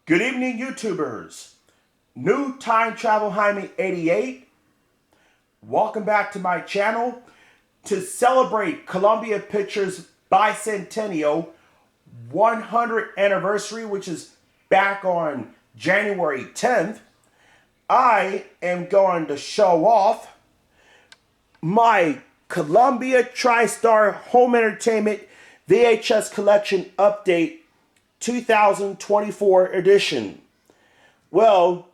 Good evening, YouTubers. New Time Travel Jaime 88. Welcome back to my channel. To celebrate Columbia Pictures Bicentennial 100th anniversary, which is back on January 10th, I am going to show off my Columbia TriStar Home Entertainment VHS Collection Update 2024 edition. Well,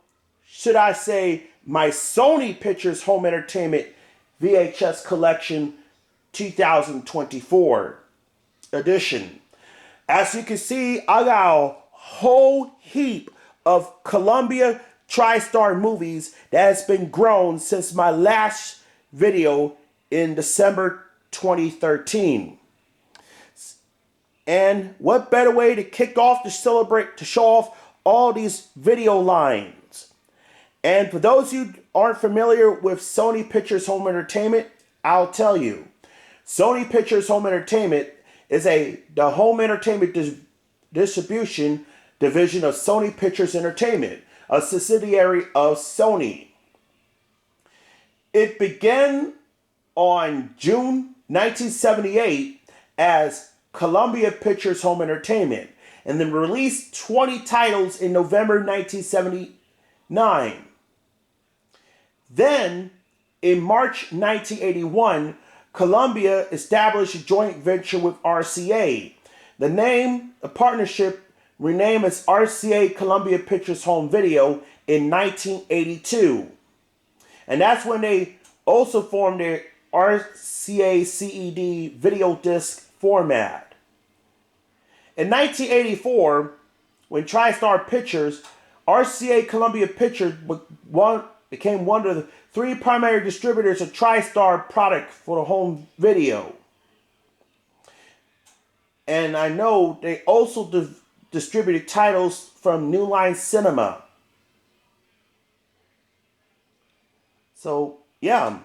should I say my Sony Pictures Home Entertainment VHS Collection 2024 edition. As you can see, I got a whole heap of Columbia TriStar movies that has been grown since my last video in December 2013. And what better way to kick off to celebrate, to show off all these video lines. And for those who aren't familiar with Sony Pictures Home Entertainment, I'll tell you. Sony Pictures Home Entertainment is the home entertainment distribution division of Sony Pictures Entertainment, a subsidiary of Sony. It began on June 1978 as Columbia Pictures Home Entertainment, and then released 20 titles in November 1979. Then, in March 1981, Columbia established a joint venture with RCA. The partnership renamed as RCA Columbia Pictures Home Video in 1982. And that's when they also formed their RCA CED video disc format. In 1984, when TriStar Pictures, RCA Columbia Pictures became one of the three primary distributors of TriStar product for the home video. And I know they also distributed titles from New Line Cinema. So, yeah.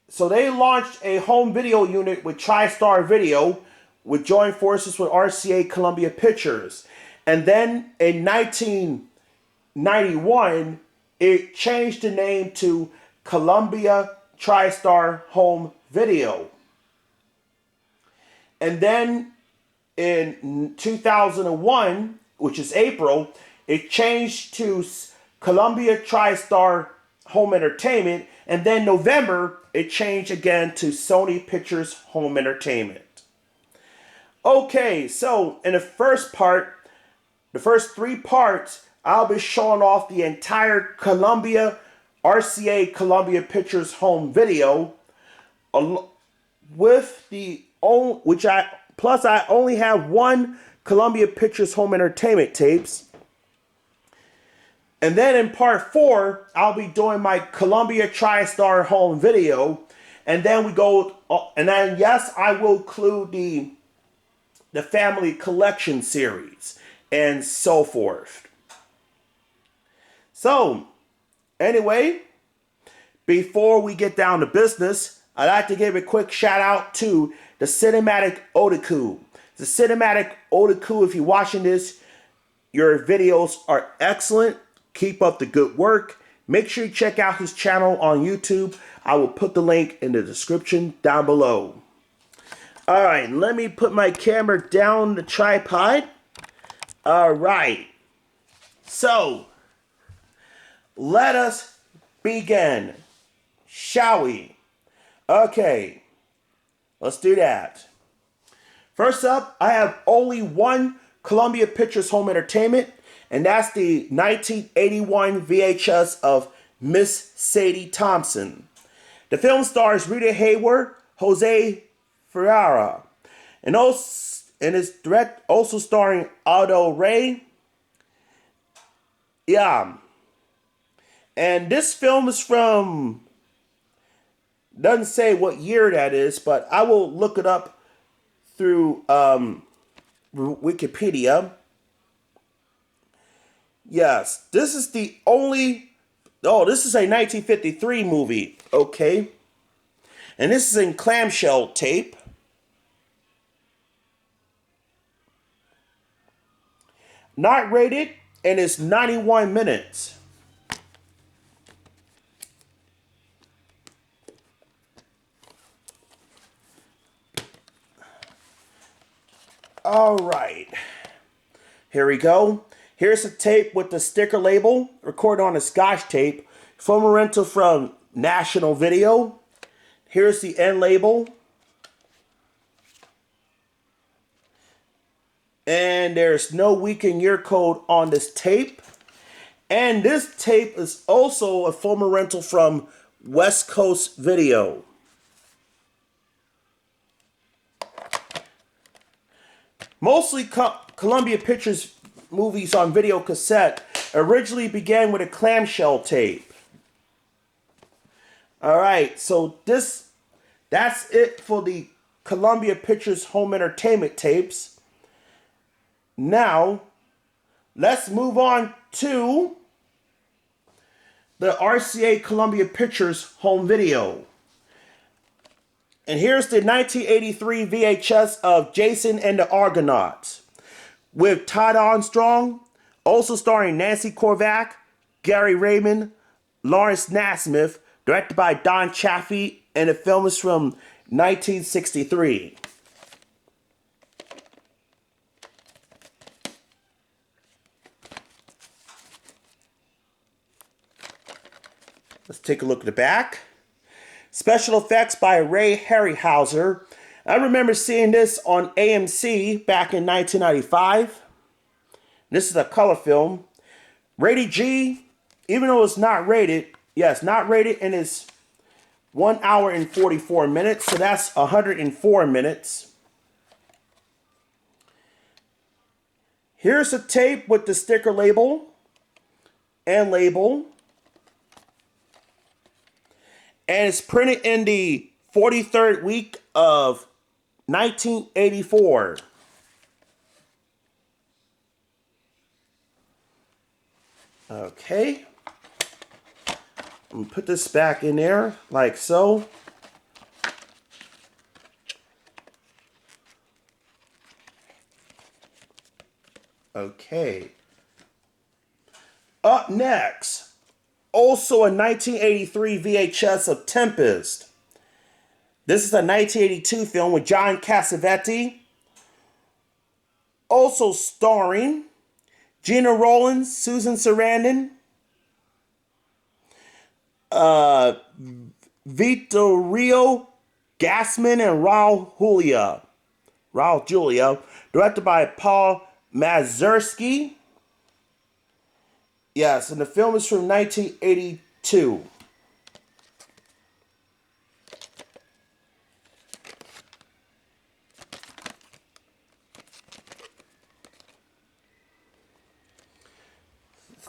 So they launched a home video unit with TriStar Video, with joint forces with RCA Columbia Pictures. And then in 1991, it changed the name to Columbia TriStar Home Video. And then in 2001, which is April, it changed to Columbia TriStar Home Entertainment. And then November, it changed again to Sony Pictures Home Entertainment. Okay, so in the first three parts, I'll be showing off the entire RCA Columbia Pictures Home Video, with I only have one Columbia Pictures Home Entertainment tapes. And then in part 4, I'll be doing my Columbia TriStar Home Video. And then yes, I will include the Family Collection series and so forth. So, anyway, before we get down to business, I'd like to give a quick shout out to the Cinematic Otaku. The Cinematic Otaku, if you're watching this, your videos are excellent. Keep up the good work. Make sure you check out his channel on YouTube. I will put the link in the description down below. Alright, let me put my camera down the tripod. Alright. So, let us begin. Shall we? Okay. Let's do that. First up, I have only one Columbia Pictures Home Entertainment, and that's the 1981 VHS of Miss Sad Thompson. The film stars Rita Hayworth, Jose Ferreira, and is also starring Aldo Ray. Yeah. And this film is from, doesn't say what year that is, but I will look it up through Wikipedia. Yes, this is this is a 1953 movie, okay? And this is in clamshell tape. not rated, and it's 91 minutes. All right. Here we go. Here's a tape with the sticker label, recorded on a Scotch tape, from a rental from National Video. Here's the end label. And there's no week and year code on this tape. And this tape is also a former rental from West Coast Video. Mostly Columbia Pictures movies on video cassette originally began with a clamshell tape. Alright, so that's it for the Columbia Pictures home entertainment tapes. Now, let's move on to the RCA Columbia Pictures home video. And here's the 1983 VHS of Jason and the Argonauts, with Todd Armstrong, also starring Nancy Korvac, Gary Raymond, Lawrence Nasmith, directed by Don Chaffee, and the film is from 1963. Let's take a look at the back. Special effects by Ray Harryhauser. I remember seeing this on AMC back in 1995. This is a color film. Rated G, even though it's not rated, yes, not rated, and it's 1 hour and 44 minutes, so that's 104 minutes. Here's a tape with the sticker label and label. And it's printed in the 43rd week of 1984. Okay. I'm going to put this back in there like so. Okay. Up next. Also a 1983 VHS of Tempest. This is a 1982 film with John Cassavetes. Also starring Gina Rowlands, Susan Sarandon, Vittorio Gassman, and Raul Julia. Directed by Paul Mazursky. Yes, and the film is from 1982.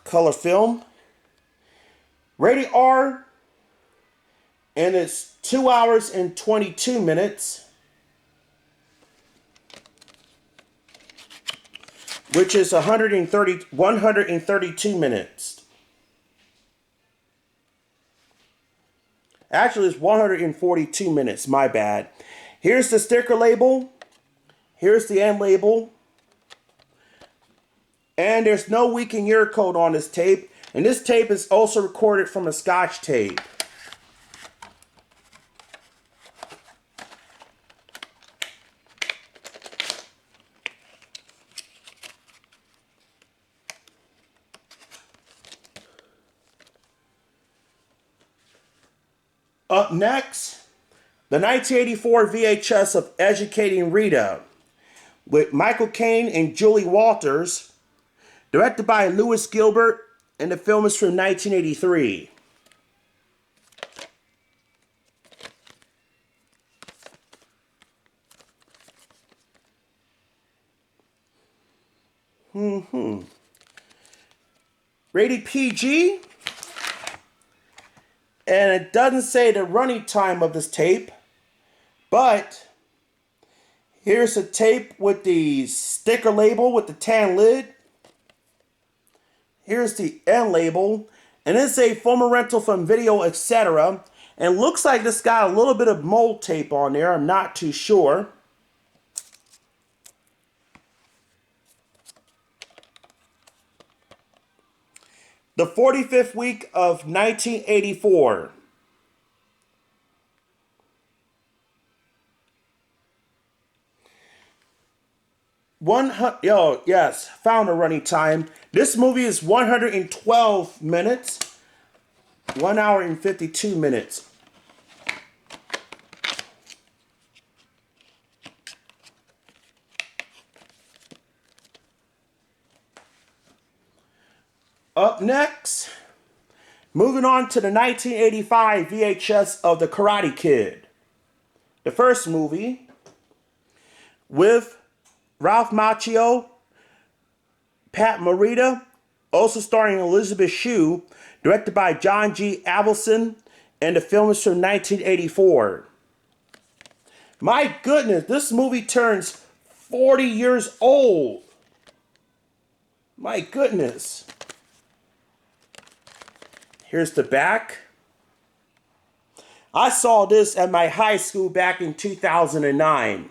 Color film. Rated R. And it's 2 hours and 22 minutes. Which is 132 minutes. Actually, it's 142 minutes. My bad. Here's the sticker label. Here's the end label. And there's no week and year code on this tape. And this tape is also recorded from a Scotch tape. Up next, the 1984 VHS of Educating Rita with Michael Caine and Julie Walters, directed by Lewis Gilbert, and the film is from 1983. Rated PG. And it doesn't say the running time of this tape, but here's a tape with the sticker label with the tan lid. Here's the end label, and it's a former rental from Video, etc. And looks like this got a little bit of mold tape on there. I'm not too sure. The 45th week of 1984. Yes, found a running time. This movie is 112 minutes, 1 hour and 52 minutes. Up next, moving on to the 1985 VHS of The Karate Kid. The first movie with Ralph Macchio, Pat Morita, also starring Elizabeth Shue, directed by John G. Avildsen, and the film is from 1984. My goodness, this movie turns 40 years old. My goodness. Here's the back. I saw this at my high school back in 2009.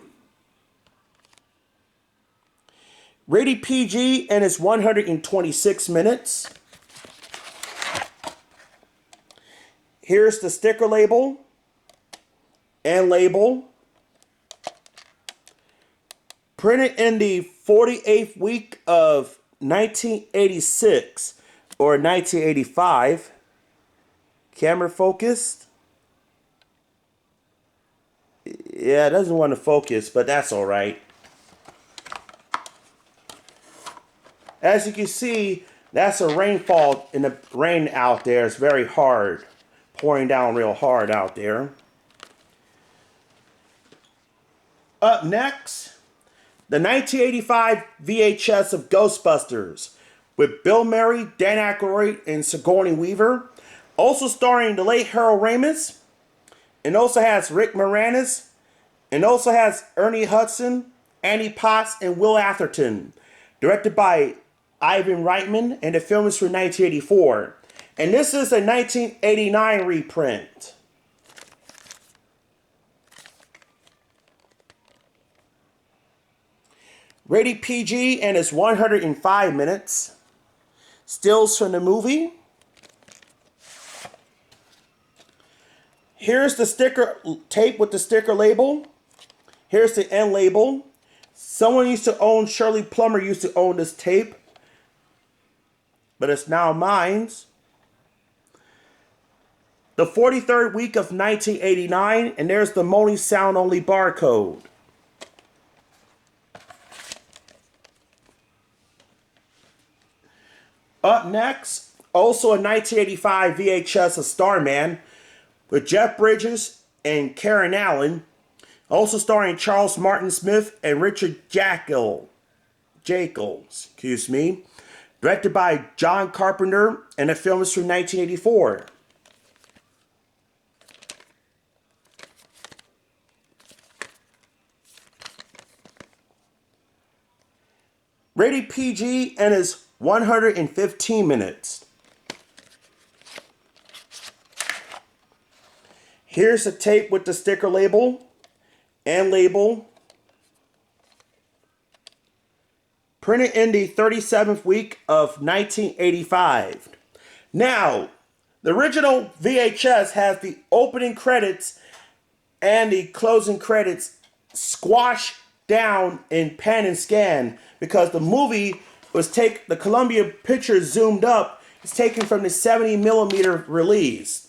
Rated PG and it's 126 minutes. Here's the sticker label and label. Printed in the 48th week of 1986 or 1985. Camera focused. Yeah, it doesn't want to focus, but that's all right. As you can see, that's a rainfall in the rain out there. It's very hard. Pouring down real hard out there. Up next, the 1985 VHS of Ghostbusters with Bill Murray, Dan Aykroyd, and Sigourney Weaver. Also starring the late Harold Ramis. And also has Rick Moranis. And also has Ernie Hudson, Annie Potts, and Will Atherton. Directed by Ivan Reitman, and the film is from 1984. And this is a 1989 reprint. Rated PG and it's 105 minutes. Stills from the movie. Here's the sticker tape with the sticker label. Here's the end label. Someone used to own, Shirley Plummer used to own this tape, but it's now mine. The 43rd week of 1989, and there's the Moni sound only barcode. Up next, also a 1985 VHS of Starman with Jeff Bridges and Karen Allen, also starring Charles Martin Smith and Richard Jekyll, directed by John Carpenter, and the film is from 1984. Rated PG and is 115 minutes. Here's the tape with the sticker label and label. Printed in the 37th week of 1985. Now, the original VHS has the opening credits and the closing credits squashed down in pan and scan because the movie was the Columbia picture zoomed up. It's taken from the 70mm release.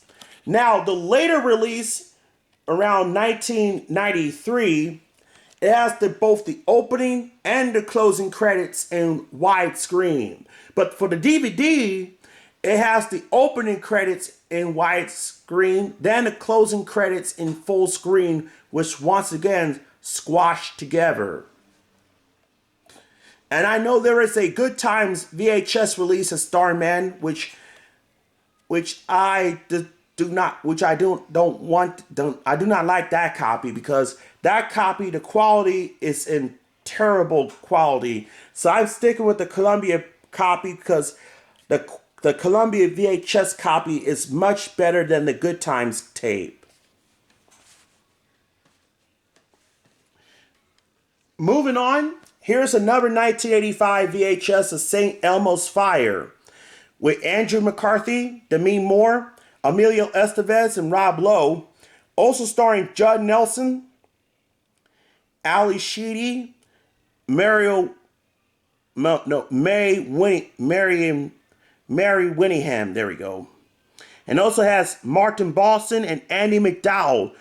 Now, the later release, around 1993, it has both the opening and the closing credits in widescreen. But for the DVD, it has the opening credits in widescreen, then the closing credits in full screen, which once again squashed together. And I know there is a Good Times VHS release of Starman, which I do not like that copy because that copy, the quality is in terrible quality. So I'm sticking with the Columbia copy because the Columbia VHS copy is much better than the Good Times tape. Moving on, here's another 1985 VHS of St. Elmo's Fire with Andrew McCarthy, Demi Moore, Emilio Estevez, and Rob Lowe. Also starring Judd Nelson, Ali Sheedy, Mary Winningham. There we go. And also has Martin Boston and Andy McDowell.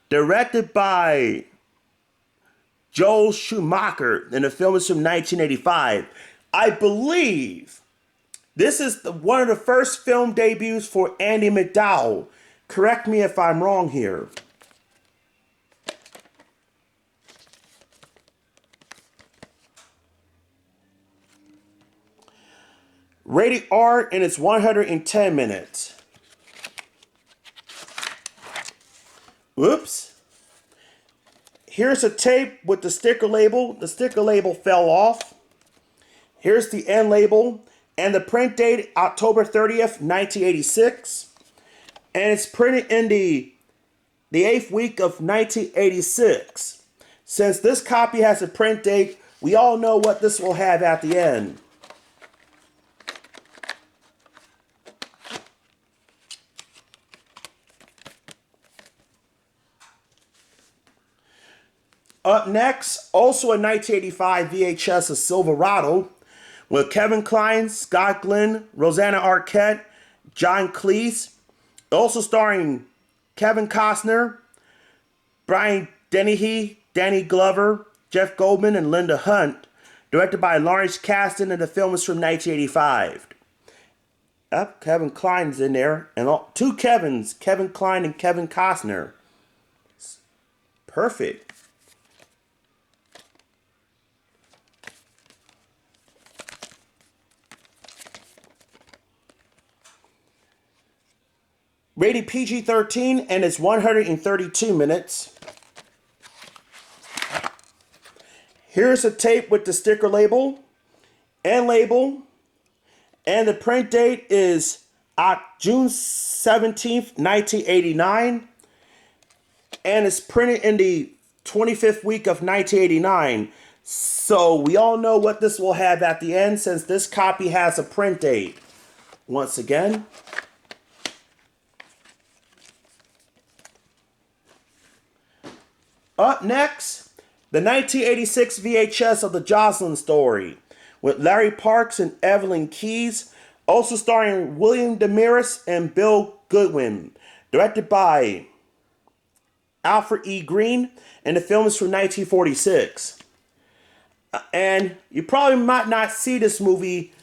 Directed by Joel Schumacher, and the film is from 1985. I believe this is one of the first film debuts for Andy McDowell. Correct me if I'm wrong here. Rated R, and it's 110 minutes. Whoops. Here's a tape with the sticker label. The sticker label fell off. Here's the end label. And the print date, October 30th, 1986. And it's printed in the 8th week of 1986. Since this copy has a print date, we all know what this will have at the end. Up next, also a 1985 VHS of Silverado, with Kevin Kline, Scott Glenn, Rosanna Arquette, John Cleese. Also starring Kevin Costner, Brian Dennehy, Danny Glover, Jeff Goldman, and Linda Hunt. Directed by Lawrence Kasdan, and the film is from 1985. Kevin Kline's in there, and two Kevins, Kevin Kline and Kevin Costner. Perfect. Rated PG-13, and it's 132 minutes. Here's a tape with the sticker label, and the print date is June 17th, 1989, and it's printed in the 25th week of 1989. So we all know what this will have at the end, since this copy has a print date. Once again. Up next, the 1986 VHS of the Joslin Story, with Larry Parks and Evelyn Keyes, also starring William Demaris and Bill Goodwin. Directed by Alfred E. Green, and the film is from 1946. And you probably might not see this movie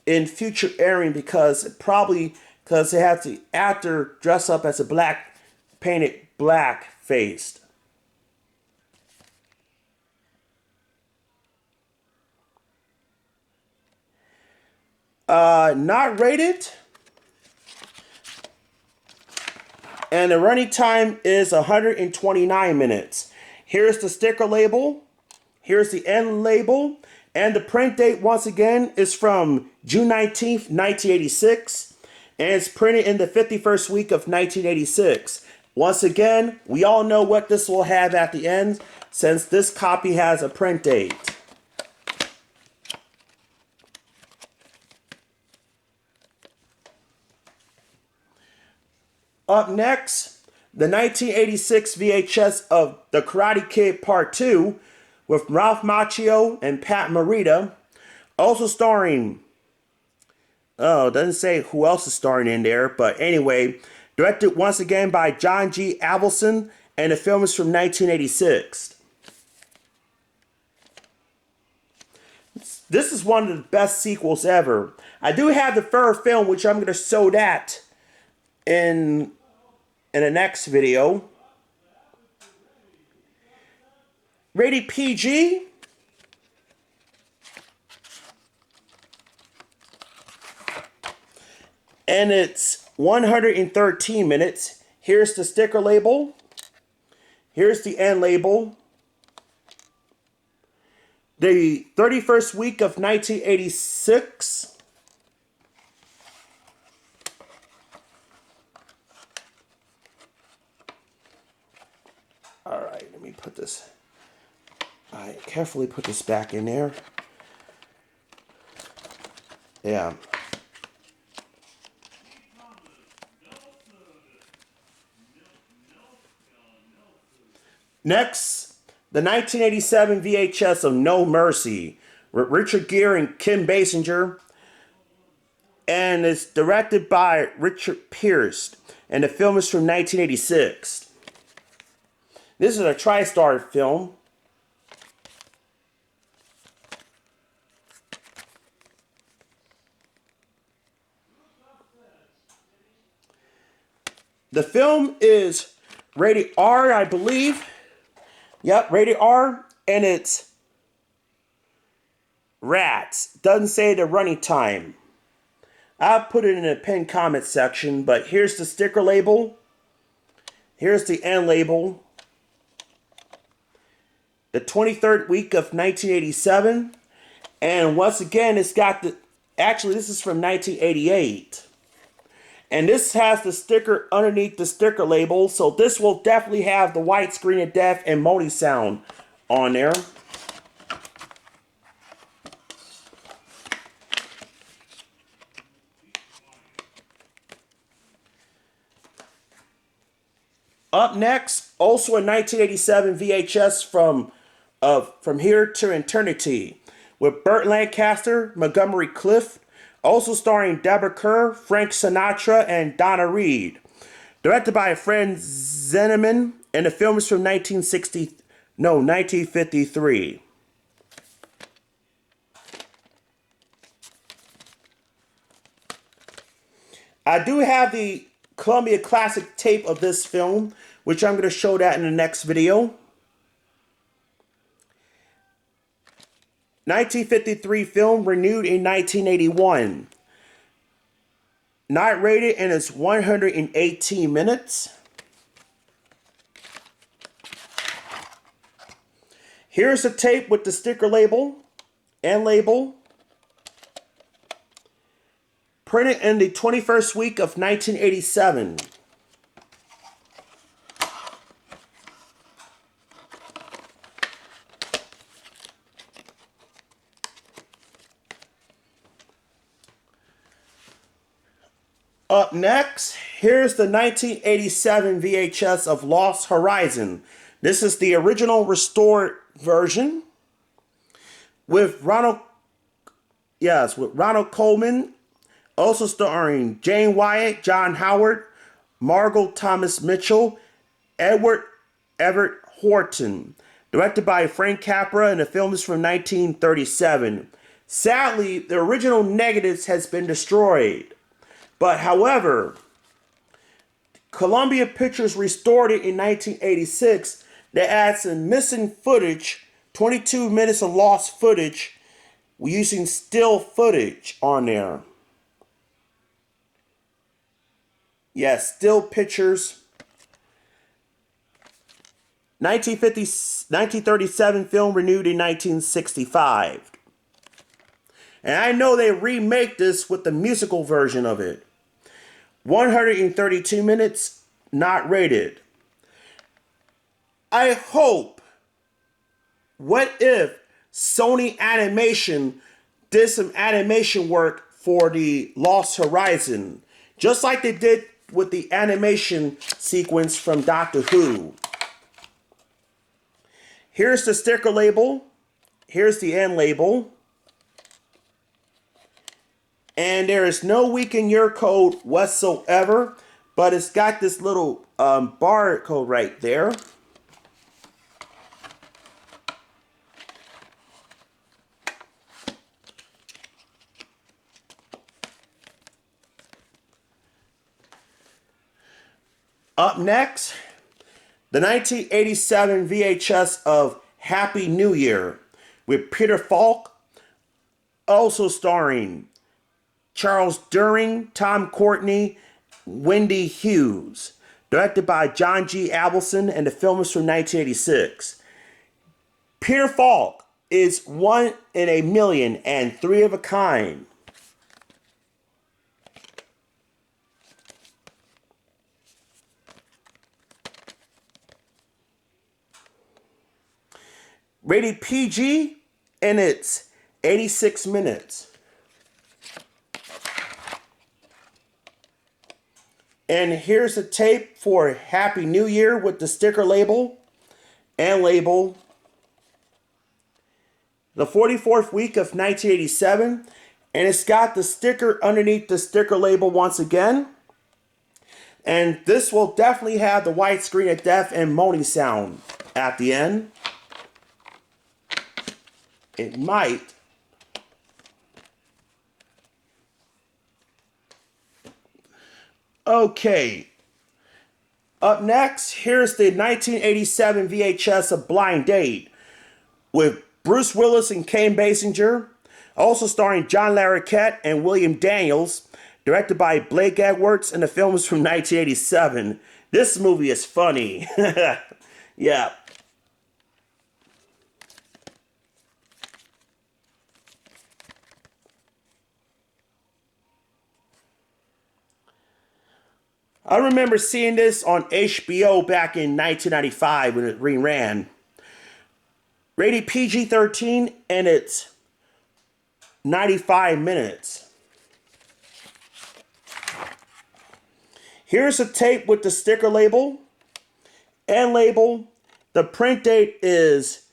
in future airing because it has the actor dress up as painted black-faced. Not rated. And the running time is 129 minutes. Here's the sticker label. Here's the end label. And the print date, once again, is from June 19th, 1986. And it's printed in the 51st week of 1986. Once again, we all know what this will have at the end, since this copy has a print date. Up next, the 1986 VHS of The Karate Kid Part 2 with Ralph Macchio and Pat Morita. Also starring, it doesn't say who else is starring in there, but anyway, directed once again by John G. Avildsen, and the film is from 1986. This is one of the best sequels ever. I do have the third film, which I'm going to show that in the next video. Rated PG. And it's 113 minutes. Here's the sticker label. Here's the end label. The 31st week of 1986. Alright, let me put this. I carefully put this back in there. Yeah. Next, the 1987 VHS of No Mercy with Richard Gere and Kim Basinger, and it's directed by Richard Pierce, and the film is from 1986. This is a TriStar film. The film is rated R, I believe. Yep, rated R, and it's rats. Doesn't say the running time. I'll put it in the pinned comment section, but here's the sticker label. Here's the end label. The 23rd week of 1987. And once again, it's got the... Actually, this is from 1988. And this has the sticker underneath the sticker label. So this will definitely have the white screen of death and moaning sound on there. Up next, also a 1987 VHS from Here to Eternity with Burt Lancaster, Montgomery Cliff, also starring Deborah Kerr, Frank Sinatra, and Donna Reed. Directed by Fred Zinnemann, and the film is from 1953. I do have the Columbia Classic tape of this film, which I'm going to show that in the next video. 1953 film, renewed in 1981. Not rated, and it's 118 minutes. Here's the tape with the sticker label and label. Printed in the 21st week of 1987. Up next, here's the 1987 VHS of Lost Horizon. This is the original restored version with Ronald Coleman, also starring Jane Wyatt, John Howard, Margot Thomas Mitchell, Edward Everett Horton. Directed by Frank Capra, and the film is from 1937. Sadly, the original negatives has been destroyed. But however, Columbia Pictures restored it in 1986. They add some missing footage, 22 minutes of lost footage, using still footage on there. Yes, still pictures. 1937 film, renewed in 1965. And I know they remake this with the musical version of it. 132 minutes, not rated. I hope, what if Sony Animation did some animation work for the Lost Horizon, just like they did with the animation sequence from Doctor Who. Here's the sticker label. Here's the end label. And there is no week in your code whatsoever, but it's got this little barcode right there. Up next, the 1987 VHS of Happy New Year with Peter Falk, also starring Charles During, Tom Courtney, Wendy Hughes. Directed by John G. Avildsen, and the film is from 1986. Peter Falk is one in a million and three of a kind. Rated PG, and it's 86 minutes. And here's a tape for Happy New Year with the sticker label and label. The 44th week of 1987, and it's got the sticker underneath the sticker label once again. And this will definitely have the white screen of death and moaning sound at the end. It might. Okay. Up next, here's the 1987 VHS of Blind Date with Bruce Willis and Kane Basinger, also starring John Larroquette and William Daniels, directed by Blake Edwards, and the film is from 1987. This movie is funny. Yeah. I remember seeing this on HBO back in 1995 when it reran. Rated PG-13, and it's 95 minutes. Here's a tape with the sticker label and label. The print date is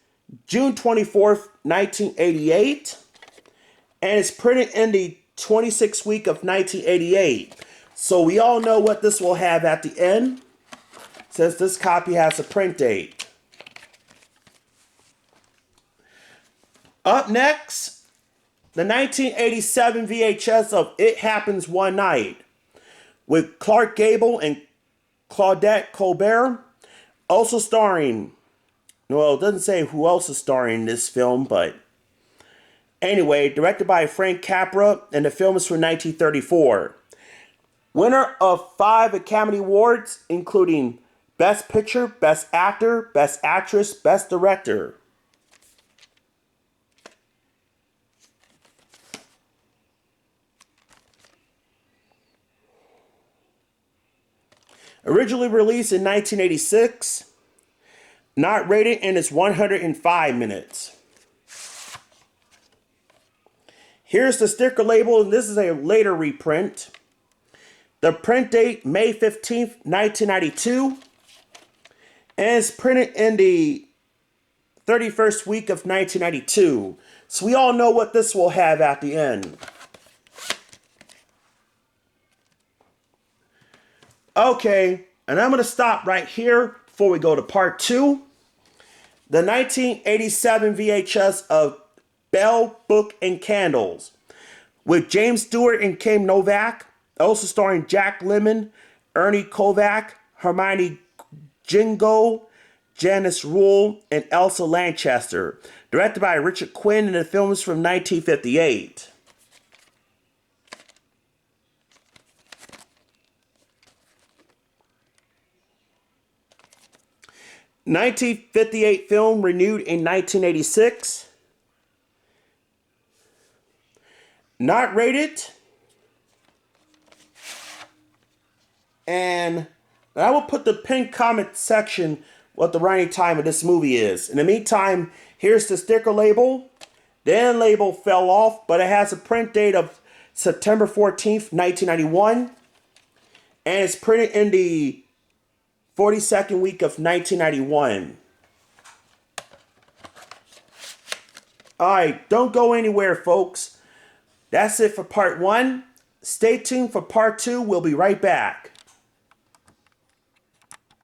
June 24th, 1988. And it's printed in the 26th week of 1988. So we all know what this will have at the end, since this copy has a print date. Up next, the 1987 VHS of It Happens One Night with Clark Gable and Claudette Colbert, also starring, well, it doesn't say who else is starring in this film, but anyway, directed by Frank Capra, and the film is from 1934. Winner of 5 Academy Awards, including Best Picture, Best Actor, Best Actress, Best Director. Originally released in 1986, not rated, and it's 105 minutes. Here's the sticker label, and this is a later reprint. The print date, May 15th, 1992, and it's printed in the 31st week of 1992. So we all know what this will have at the end. Okay, and I'm going to stop right here before we go to part 2. The 1987 VHS of Bell, Book, and Candles with James Stewart and Kim Novak, also starring Jack Lemmon, Ernie Kovac, Hermione Gingo, Janice Rule, and Elsa Lanchester. Directed by Richard Quinn, and the film is from 1958. (1958) film renewed in 1986. Not rated. And I will put the pinned comment section what the running time of this movie is. In the meantime, here's the sticker label. The end label fell off, but it has a print date of September 14th, 1991. And it's printed in the 42nd week of 1991. Alright, don't go anywhere, folks. That's it for part 1. Stay tuned for part 2. We'll be right back.